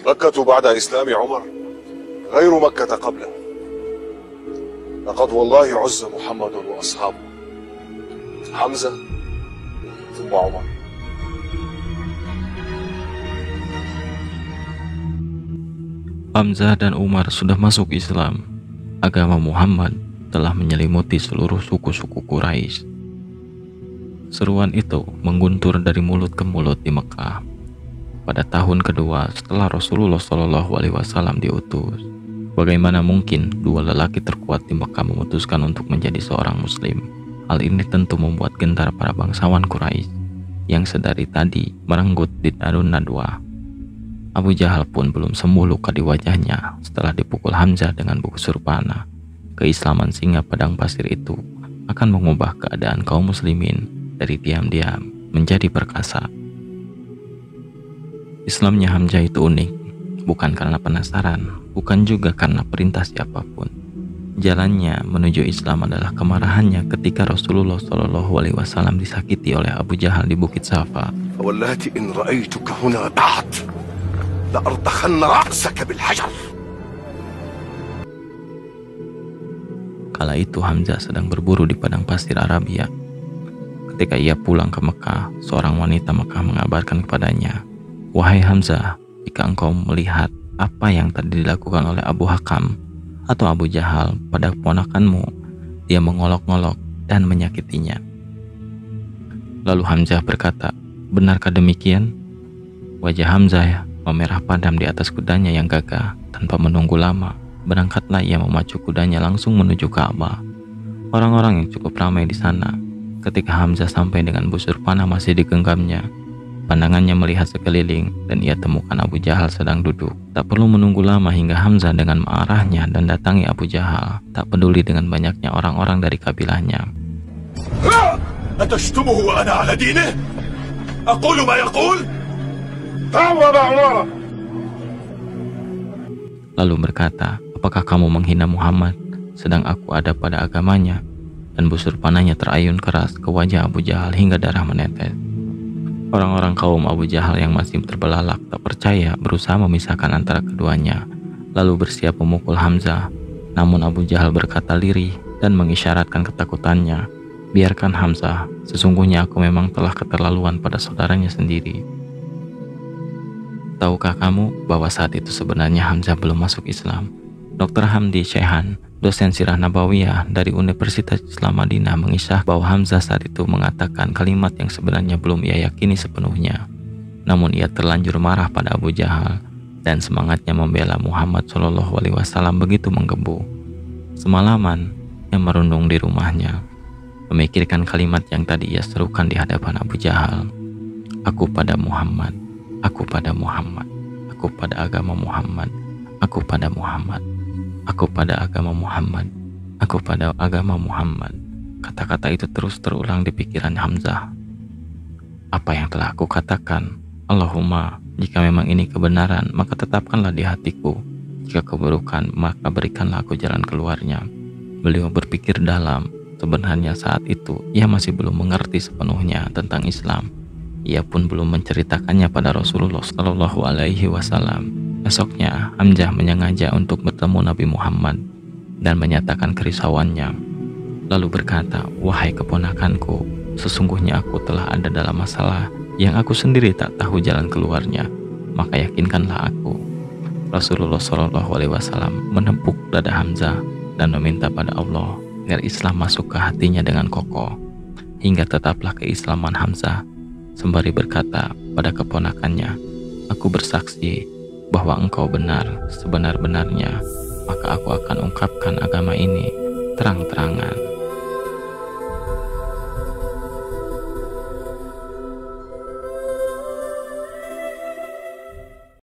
مكة بعد إسلام عمر غير مكة قبله. لقد والله عز محمد وأصحابه، حمزة ثم عمر. Hamzah dan Umar sudah masuk Islam. Agama Muhammad telah menyelimuti seluruh suku-suku Quraisy. Seruan itu mengguntur dari mulut ke mulut di Mekah. Pada tahun kedua setelah Rasulullah SAW diutus, bagaimana mungkin dua lelaki terkuat di Mekah memutuskan untuk menjadi seorang Muslim? Hal ini tentu membuat gentar para bangsawan Quraisy yang sedari tadi merenggut di Darun Nadwa. Abu Jahal pun belum sembuh luka di wajahnya setelah dipukul Hamzah dengan busur panah. Keislaman singa padang pasir itu akan mengubah keadaan kaum muslimin dari diam-diam menjadi perkasa. Islamnya Hamzah itu unik, bukan karena penasaran, bukan juga karena perintah siapapun. Jalannya menuju Islam adalah kemarahannya ketika Rasulullah SAW disakiti oleh Abu Jahal di Bukit Safa. Wallati in ra'aituka huna ba'd la'artakhanna ra'saka bil hajar. Kala itu Hamzah sedang berburu di padang pasir Arabia. Ketika ia pulang ke Mekah, seorang wanita Mekah mengabarkan kepadanya, "Wahai Hamzah, jika engkau melihat apa yang tadi dilakukan oleh Abu Hakam atau Abu Jahal pada keponakanmu, dia mengolok-ngolok dan menyakitinya." Lalu Hamzah berkata, "Benarkah demikian?" Wajah Hamzah memerah padam di atas kudanya yang gagah. Tanpa menunggu lama, berangkatlah ia memacu kudanya langsung menuju Ka'bah. Orang-orang yang cukup ramai di sana. Ketika Hamzah sampai dengan busur panah masih digenggamnya, pandangannya melihat sekeliling dan ia temukan Abu Jahal sedang duduk. Tak perlu menunggu lama hingga Hamzah dengan marahnya dan datangi Abu Jahal, tak peduli dengan banyaknya orang-orang dari kabilahnya. Atashtubuhu wa ana ala dinih? Aqulu ma yaqul? Lalu berkata, "Apakah kamu menghina Muhammad sedang aku ada pada agamanya?" Dan busur panahnya terayun keras ke wajah Abu Jahal hingga darah menetes. Orang-orang kaum Abu Jahal yang masih terbelalak tak percaya berusaha memisahkan antara keduanya, lalu bersiap memukul Hamzah. Namun Abu Jahal berkata lirih dan mengisyaratkan ketakutannya, "Biarkan Hamzah, sesungguhnya aku memang telah keterlaluan pada saudaranya sendiri." Tahukah kamu bahwa saat itu sebenarnya Hamzah belum masuk Islam? Dr. Hamdi Syekhan, dosen sirah Nabawiyah dari Universitas Islam Madinah, mengisah bahwa Hamzah saat itu mengatakan kalimat yang sebenarnya belum ia yakini sepenuhnya. Namun ia terlanjur marah pada Abu Jahal dan semangatnya membela Muhammad SAW begitu menggebu. Semalaman ia merundung di rumahnya, memikirkan kalimat yang tadi ia serukan di hadapan Abu Jahal. "Aku pada Muhammad, aku pada Muhammad, aku pada agama Muhammad, aku pada Muhammad, aku pada agama Muhammad, aku pada agama Muhammad." Kata-kata itu terus terulang di pikiran Hamzah. Apa yang telah aku katakan? Allahumma, jika memang ini kebenaran, maka tetapkanlah di hatiku. Jika keburukan, maka berikanlah aku jalan keluarnya. Beliau berpikir dalam. Sebenarnya saat itu ia masih belum mengerti sepenuhnya tentang Islam. Ia pun belum menceritakannya pada Rasulullah SAW. Esoknya Hamzah menyengaja untuk bertemu Nabi Muhammad dan menyatakan kerisauannya. Lalu berkata, "Wahai keponakanku, sesungguhnya aku telah ada dalam masalah yang aku sendiri tak tahu jalan keluarnya. Maka yakinkanlah aku." Rasulullah SAW menepuk dada Hamzah dan meminta pada Allah agar Islam masuk ke hatinya dengan kokoh. Hingga tetaplah keislaman Hamzah, sembari berkata pada keponakannya, "Aku bersaksi bahwa engkau benar sebenar-benarnya, maka aku akan ungkapkan agama ini terang-terangan."